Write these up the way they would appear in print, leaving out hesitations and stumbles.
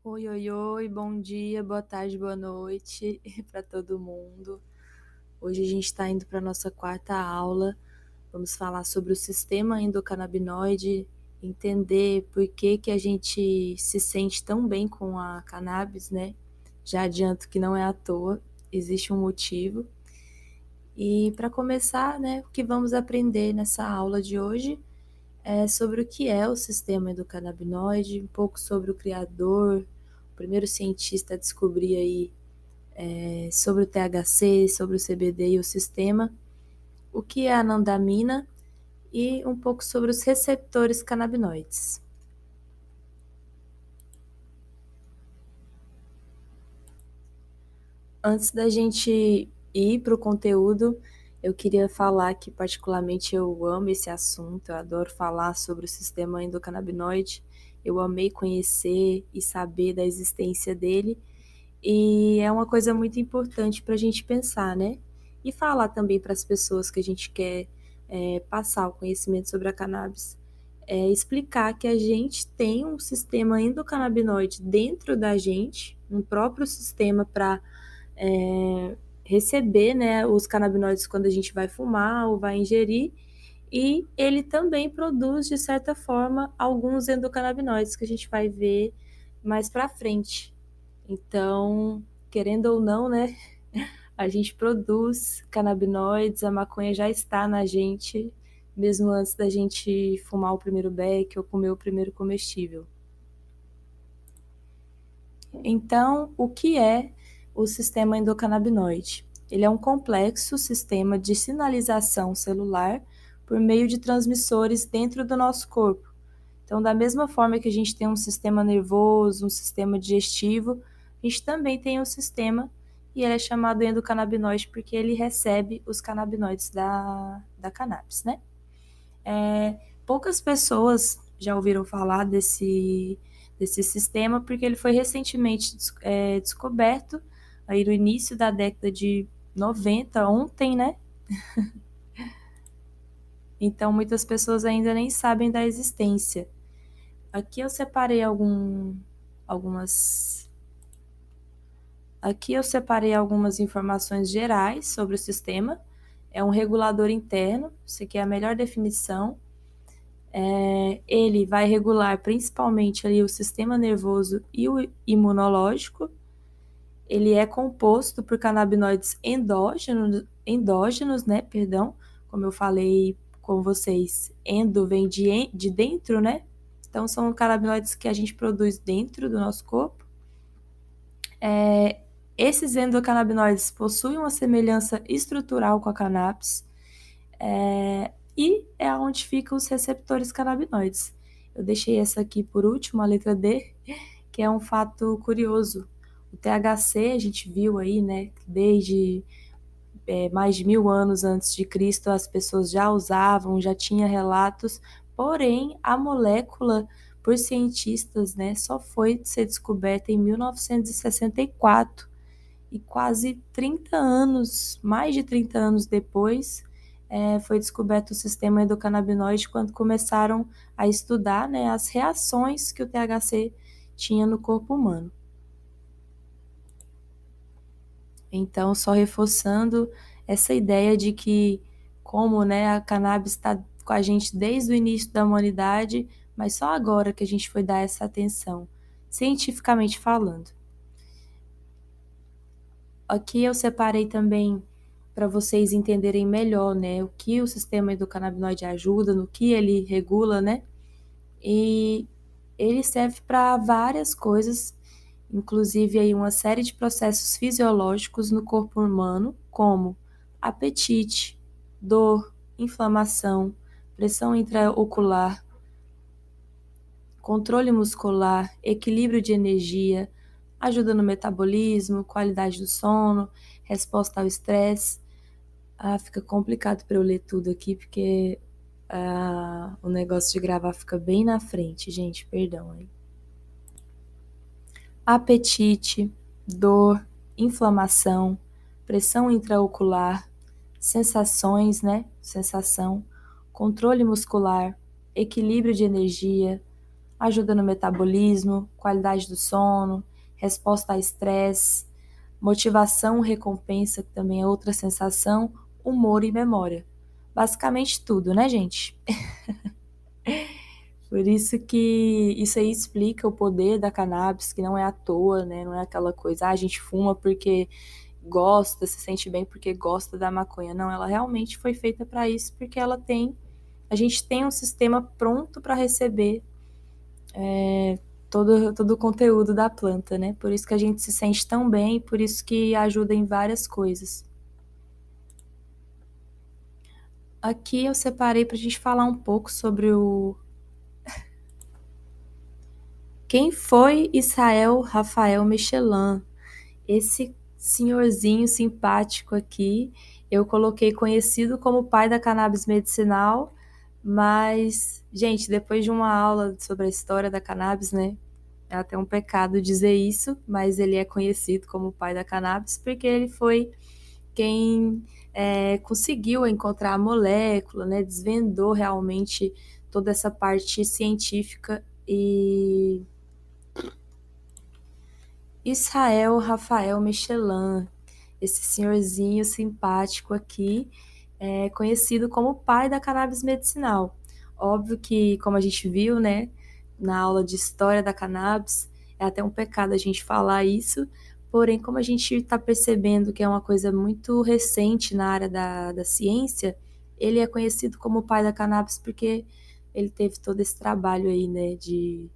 Oi, oi, oi, bom dia, boa tarde, boa noite para todo mundo. Hoje a gente está indo para a nossa quarta aula. Vamos falar sobre o sistema endocannabinoide, entender por que que a gente se sente tão bem com a cannabis, né? Já adianto que não é à toa, existe um motivo. E para começar, né, o que vamos aprender nessa aula de hoje é sobre o que é o sistema endocannabinoide, um pouco sobre o criador, o primeiro cientista a descobrir aí sobre o THC, sobre o CBD e o sistema, o que é a anandamina e um pouco sobre os receptores canabinoides. Antes da gente ir para o conteúdo, eu queria falar que particularmente eu amo esse assunto, eu adoro falar sobre o sistema endocannabinoide, eu amei conhecer e saber da existência dele. E é uma coisa muito importante para a gente pensar, né? E falar também para as pessoas que a gente quer passar o conhecimento sobre a cannabis. Explicar que a gente tem um sistema endocannabinoide dentro da gente, um próprio sistema para receber, né, os canabinoides quando a gente vai fumar ou vai ingerir, e ele também produz, de certa forma, alguns endocannabinoides que a gente vai ver mais para frente. Então, querendo ou não, né, a gente produz canabinoides, a maconha já está na gente, mesmo antes da gente fumar o primeiro beck ou comer o primeiro comestível. Então, o que é o sistema endocannabinoide? Ele é um complexo sistema de sinalização celular por meio de transmissores dentro do nosso corpo. Então, da mesma forma que a gente tem um sistema nervoso, um sistema digestivo, a gente também tem um sistema, e ele é chamado endocannabinoide porque ele recebe os canabinoides da cannabis, né? Poucas pessoas já ouviram falar desse sistema, porque ele foi recentemente descoberto, aí no início da década de 90, ontem, né? Então, muitas pessoas ainda nem sabem da existência. Aqui eu separei algumas. Aqui eu separei algumas informações gerais sobre o sistema. É um regulador interno, isso aqui é a melhor definição. Ele vai regular principalmente ali o sistema nervoso e o imunológico. Ele é composto por canabinoides endógenos, né? Perdão, como eu falei com vocês, endo vem de dentro, né? Então são canabinoides que a gente produz dentro do nosso corpo. Esses endocannabinoides possuem uma semelhança estrutural com a cannabis, e é onde ficam os receptores canabinoides. Eu deixei essa aqui por último, a letra D, que é um fato curioso. O THC, a gente viu aí, né, desde mais de 1000 anos antes de Cristo, as pessoas já usavam, já tinha relatos, porém, a molécula, por cientistas, né, só foi ser descoberta em 1964, e quase 30 anos, mais de 30 anos depois, foi descoberto o sistema endocannabinoide quando começaram a estudar, né, as reações que o THC tinha no corpo humano. Então, só reforçando essa ideia de que, como, né, a cannabis está com a gente desde o início da humanidade, mas só agora que a gente foi dar essa atenção, cientificamente falando. Aqui eu separei também para vocês entenderem melhor, né, o que o sistema endocannabinoide ajuda, no que ele regula, né? E ele serve para várias coisas, inclusive aí uma série de processos fisiológicos no corpo humano, como apetite, dor, inflamação, pressão intraocular, controle muscular, equilíbrio de energia, ajuda no metabolismo, qualidade do sono, resposta ao estresse. Fica complicado para eu ler tudo aqui, porque o negócio de gravar fica bem na frente, gente, perdão aí. Apetite, dor, inflamação, pressão intraocular, sensações, né? Sensação, controle muscular, equilíbrio de energia, ajuda no metabolismo, qualidade do sono, resposta a estresse, motivação, recompensa, que também é outra sensação, humor e memória. Basicamente tudo, né, gente? Por isso que isso aí explica o poder da cannabis, que não é à toa, né? Não é aquela coisa, a gente fuma porque gosta, se sente bem porque gosta da maconha. Não, ela realmente foi feita para isso, porque a gente tem um sistema pronto para receber todo o conteúdo da planta, né? Por isso que a gente se sente tão bem, por isso que ajuda em várias coisas. Aqui eu separei para a gente falar um pouco sobre quem foi Israel Rafael Michelin. Esse senhorzinho simpático aqui, eu coloquei conhecido como pai da cannabis medicinal, mas, gente, depois de uma aula sobre a história da cannabis, né? É até um pecado dizer isso, mas ele é conhecido como o pai da cannabis porque ele foi quem conseguiu encontrar a molécula, né? Desvendou realmente toda essa parte científica e Israel Rafael Michelin, esse senhorzinho simpático aqui, é conhecido como o pai da cannabis medicinal. Óbvio que, como a gente viu, né, na aula de história da cannabis, é até um pecado a gente falar isso, porém, como a gente está percebendo que é uma coisa muito recente na área da ciência, ele é conhecido como o pai da cannabis porque ele teve todo esse trabalho aí, né, de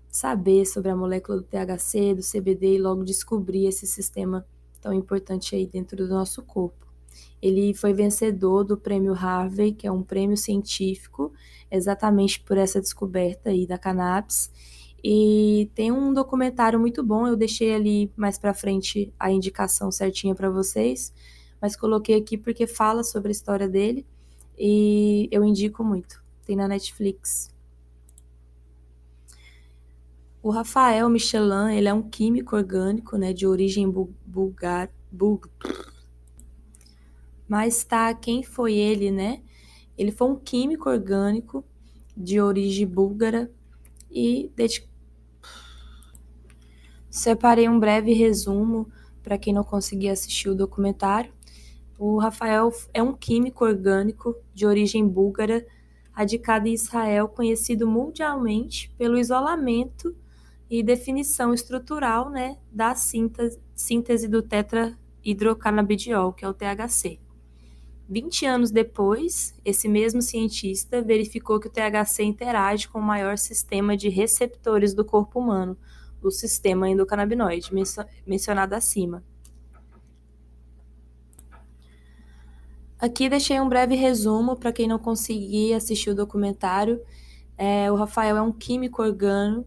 saber sobre a molécula do THC, do CBD e logo descobrir esse sistema tão importante aí dentro do nosso corpo. Ele foi vencedor do prêmio Harvey, que é um prêmio científico, exatamente por essa descoberta aí da cannabis. E tem um documentário muito bom, eu deixei ali mais para frente a indicação certinha para vocês, mas coloquei aqui porque fala sobre a história dele e eu indico muito. Tem na Netflix. O Rafael Michelin, ele é um químico orgânico, né, de origem mas tá, quem foi ele, né? Ele foi um químico orgânico de origem búlgara e separei um breve resumo para quem não conseguir assistir o documentário. O Rafael é um químico orgânico de origem búlgara, radicado em Israel, conhecido mundialmente pelo isolamento e definição estrutural, né, da síntese do tetrahidrocanabidiol, que é o THC. 20 anos depois, esse mesmo cientista verificou que o THC interage com o maior sistema de receptores do corpo humano, o sistema endocannabinoide, mencionado acima. Aqui deixei um breve resumo para quem não conseguir assistir o documentário. O Rafael é um químico organo.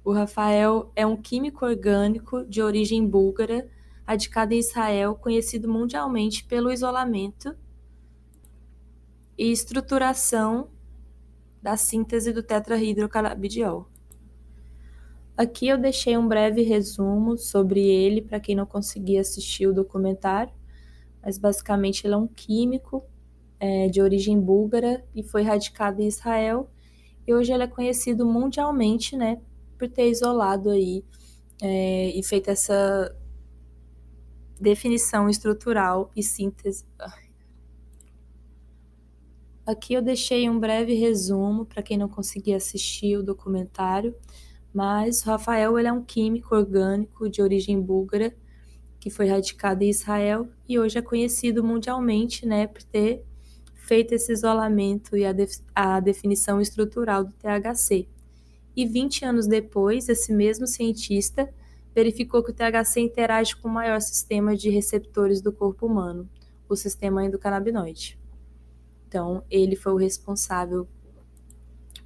O Rafael é um químico orgânico de origem búlgara, radicado em Israel, conhecido mundialmente pelo isolamento e estruturação da síntese do tetrahidrocanabidiol. Aqui eu deixei um breve resumo sobre ele para quem não conseguir assistir o documentário, mas basicamente ele é um químico de origem búlgara e foi radicado em Israel, e hoje ele é conhecido mundialmente, né, por ter isolado aí e feito essa definição estrutural e síntese. Aqui eu deixei um breve resumo para quem não conseguir assistir o documentário, mas o Rafael ele é um químico orgânico de origem búlgara que foi radicado em Israel e hoje é conhecido mundialmente, né, por ter feito esse isolamento e a definição estrutural do THC. E 20 anos depois, esse mesmo cientista verificou que o THC interage com o maior sistema de receptores do corpo humano, o sistema endocannabinoide. Então, ele foi o responsável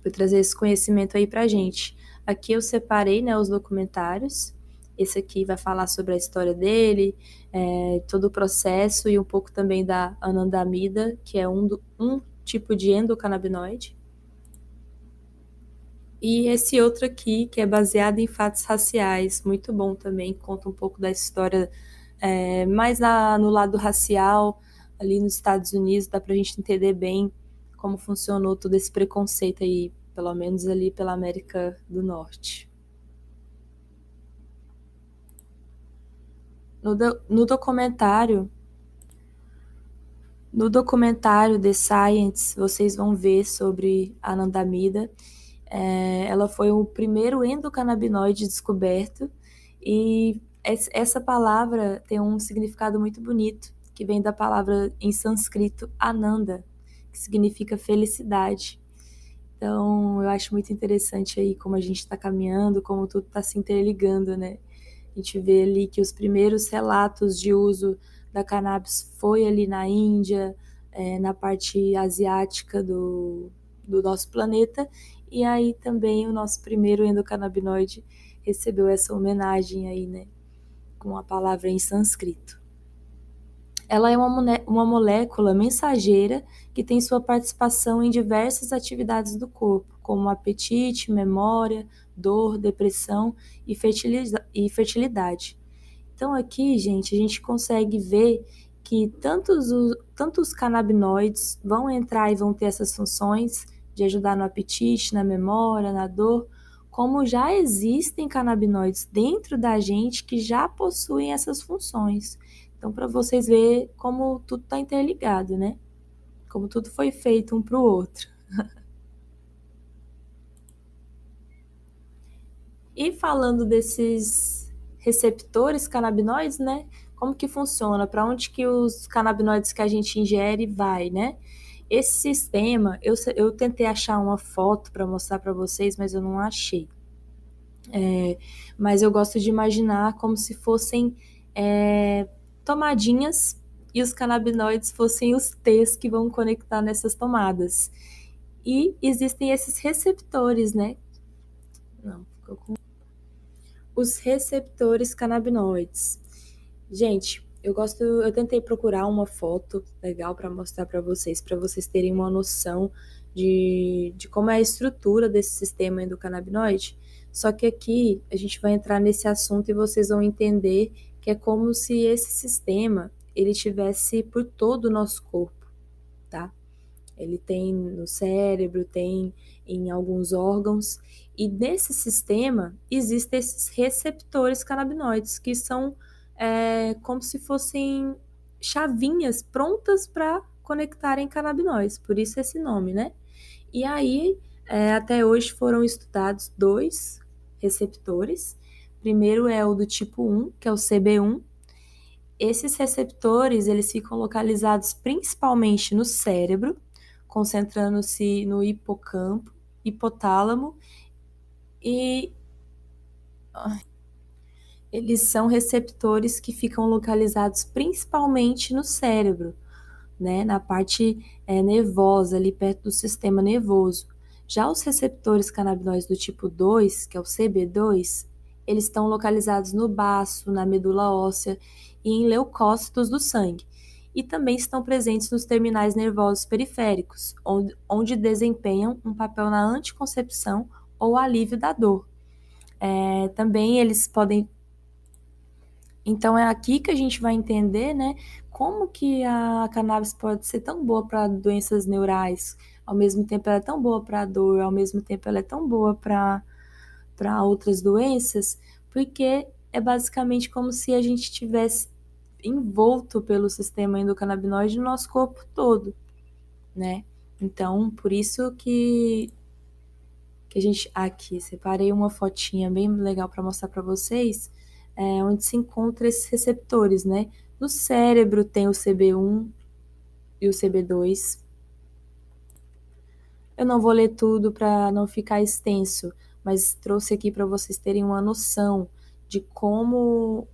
por trazer esse conhecimento aí pra gente. Aqui eu separei, né, os documentários. Esse aqui vai falar sobre a história dele, todo o processo e um pouco também da anandamida, que é um tipo de endocannabinoide. E esse outro aqui, que é baseado em fatos raciais, muito bom também, conta um pouco da história mais no lado racial, ali nos Estados Unidos, dá pra gente entender bem como funcionou todo esse preconceito aí, pelo menos ali pela América do Norte. No documentário The Science, vocês vão ver sobre a anandamida. Ela foi o primeiro endocannabinoide descoberto e essa palavra tem um significado muito bonito, que vem da palavra em sânscrito Ananda, que significa felicidade. Então, eu acho muito interessante aí como a gente está caminhando, como tudo está se interligando, né? A gente vê ali que os primeiros relatos de uso da cannabis foi ali na Índia, na parte asiática do nosso planeta, e aí também o nosso primeiro endocannabinoide recebeu essa homenagem aí, né, com a palavra em sânscrito. Ela é uma molécula mensageira que tem sua participação em diversas atividades do corpo, como apetite, memória, dor, depressão e fertilidade. Então aqui, gente, a gente consegue ver que tantos canabinoides vão entrar e vão ter essas funções de ajudar no apetite, na memória, na dor, como já existem canabinoides dentro da gente que já possuem essas funções. Então, para vocês verem como tudo está interligado, né? Como tudo foi feito um para o outro. E falando desses receptores canabinoides, né? Como que funciona? Para onde que os canabinoides que a gente ingere vai, né? Esse sistema, eu tentei achar uma foto para mostrar para vocês, mas eu não achei. Mas eu gosto de imaginar como se fossem tomadinhas e os canabinoides fossem os T's que vão conectar nessas tomadas. E existem esses receptores, né? Não, ficou com os receptores canabinoides. Gente, eu tentei procurar uma foto legal para mostrar para vocês terem uma noção de como é a estrutura desse sistema endocannabinoide. Só que aqui a gente vai entrar nesse assunto e vocês vão entender que é como se esse sistema ele tivesse por todo o nosso corpo, tá? Ele tem no cérebro, tem em alguns órgãos, e nesse sistema existem esses receptores canabinoides, que são como se fossem chavinhas prontas para conectarem canabinoides, por isso esse nome, né? E aí, até hoje foram estudados dois receptores. Primeiro é o do tipo 1, que é o CB1. Esses receptores, eles ficam localizados principalmente no cérebro, concentrando-se no hipocampo, hipotálamo, e eles são receptores que ficam localizados principalmente no cérebro, né, na parte nervosa, ali perto do sistema nervoso. Já os receptores canabinoides do tipo 2, que é o CB2, eles estão localizados no baço, na medula óssea e em leucócitos do sangue. E também estão presentes nos terminais nervosos periféricos, onde desempenham um papel na anticoncepção ou alívio da dor. Também eles podem. Então é aqui que a gente vai entender, né, como que a cannabis pode ser tão boa para doenças neurais, ao mesmo tempo ela é tão boa para a dor, ao mesmo tempo ela é tão boa para outras doenças, porque é basicamente como se a gente tivesse envolto pelo sistema endocannabinoide no nosso corpo todo, né? Então, por isso que a gente aqui separei uma fotinha bem legal para mostrar para vocês, onde se encontra esses receptores, né? No cérebro tem o CB1 e o CB2. Eu não vou ler tudo para não ficar extenso, mas trouxe aqui para vocês terem uma noção de como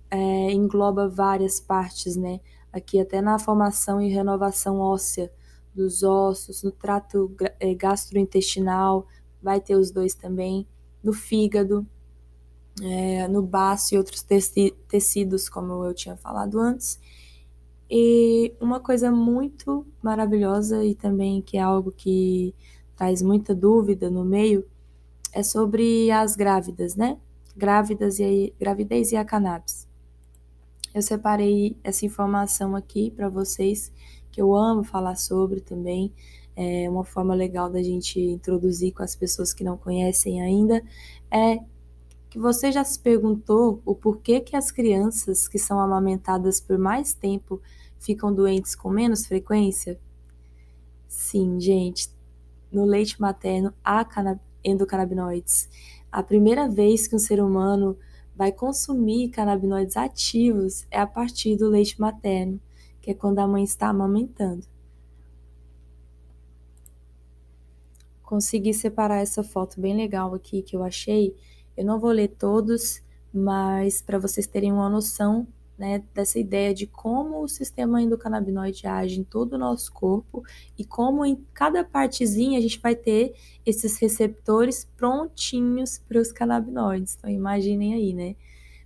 engloba várias partes, né? Aqui até na formação e renovação óssea dos ossos, no trato gastrointestinal, vai ter os dois também, no fígado, no baço e outros tecidos, como eu tinha falado antes. E uma coisa muito maravilhosa e também que é algo que traz muita dúvida no meio é sobre as grávidas, né? Gravidez e a cannabis. Eu separei essa informação aqui para vocês, que eu amo falar sobre também. É uma forma legal da gente introduzir com as pessoas que não conhecem ainda, é que você já se perguntou o porquê que as crianças que são amamentadas por mais tempo ficam doentes com menos frequência? Sim, gente, no leite materno há endocannabinoides. A primeira vez que um ser humano vai consumir canabinoides ativos é a partir do leite materno, que é quando a mãe está amamentando. Consegui separar essa foto bem legal aqui que eu achei. Eu não vou ler todos, mas para vocês terem uma noção, né, dessa ideia de como o sistema endocannabinoide age em todo o nosso corpo e como em cada partezinha a gente vai ter esses receptores prontinhos para os canabinoides. Então imaginem aí, né?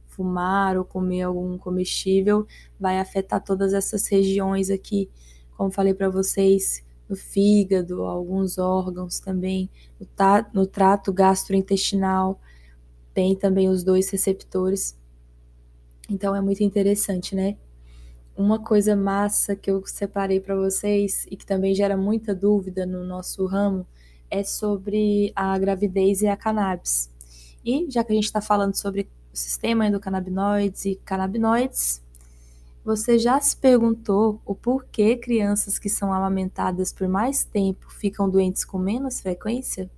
Fumar ou comer algum comestível vai afetar todas essas regiões aqui, como falei para vocês, no fígado, alguns órgãos também, no trato gastrointestinal, tem também os dois receptores. Então é muito interessante, né? Uma coisa massa que eu separei para vocês e que também gera muita dúvida no nosso ramo é sobre a gravidez e a cannabis. E já que a gente está falando sobre o sistema endocannabinoides e canabinoides, você já se perguntou o porquê crianças que são amamentadas por mais tempo ficam doentes com menos frequência?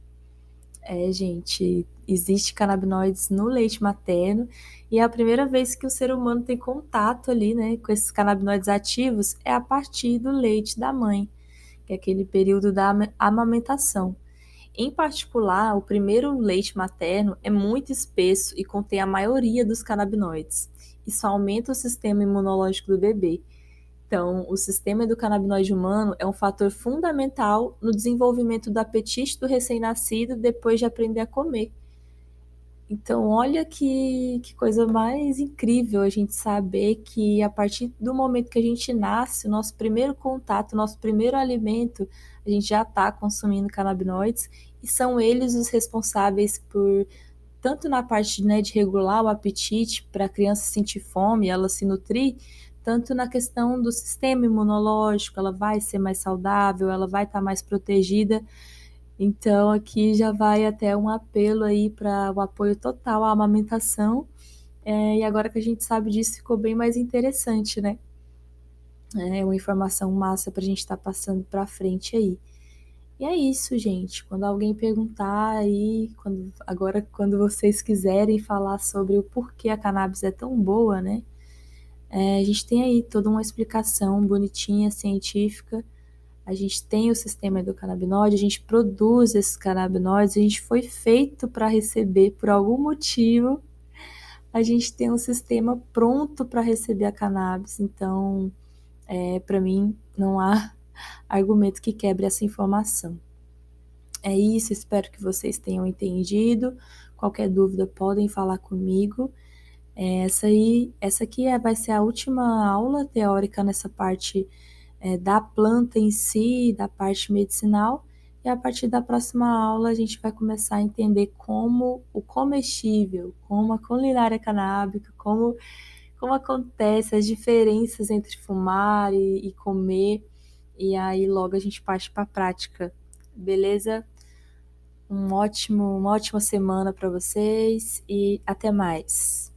É, gente, existe canabinoides no leite materno e é a primeira vez que o ser humano tem contato ali, né, com esses canabinoides ativos é a partir do leite da mãe, que é aquele período da amamentação. Em particular, o primeiro leite materno é muito espesso e contém a maioria dos canabinoides. Isso aumenta o sistema imunológico do bebê. Então, o sistema endocannabinoide humano é um fator fundamental no desenvolvimento do apetite do recém-nascido depois de aprender a comer. Então, olha que coisa mais incrível a gente saber que a partir do momento que a gente nasce, o nosso primeiro contato, o nosso primeiro alimento, a gente já está consumindo canabinoides e são eles os responsáveis por, tanto na parte, né, de regular o apetite para a criança sentir fome, ela se nutrir, tanto na questão do sistema imunológico, ela vai ser mais saudável, ela vai estar mais protegida. Então, aqui já vai até um apelo aí para o apoio total à amamentação. E agora que a gente sabe disso, ficou bem mais interessante, né? É uma informação massa para a gente estar passando para frente aí. E é isso, gente. Quando alguém perguntar aí, quando vocês quiserem falar sobre o porquê a cannabis é tão boa, né? A gente tem aí toda uma explicação bonitinha, científica. A gente tem o sistema endocannabinoide, a gente produz esses canabinoides, a gente foi feito para receber por algum motivo. A gente tem um sistema pronto para receber a cannabis, então, para mim, não há argumento que quebre essa informação. É isso, espero que vocês tenham entendido. Qualquer dúvida podem falar comigo. Essa aqui vai ser a última aula teórica nessa parte da planta em si, da parte medicinal. E a partir da próxima aula a gente vai começar a entender como o comestível, como a culinária canábica, como acontece as diferenças entre fumar e comer. E aí logo a gente parte para a prática, beleza? Uma ótima semana para vocês e até mais.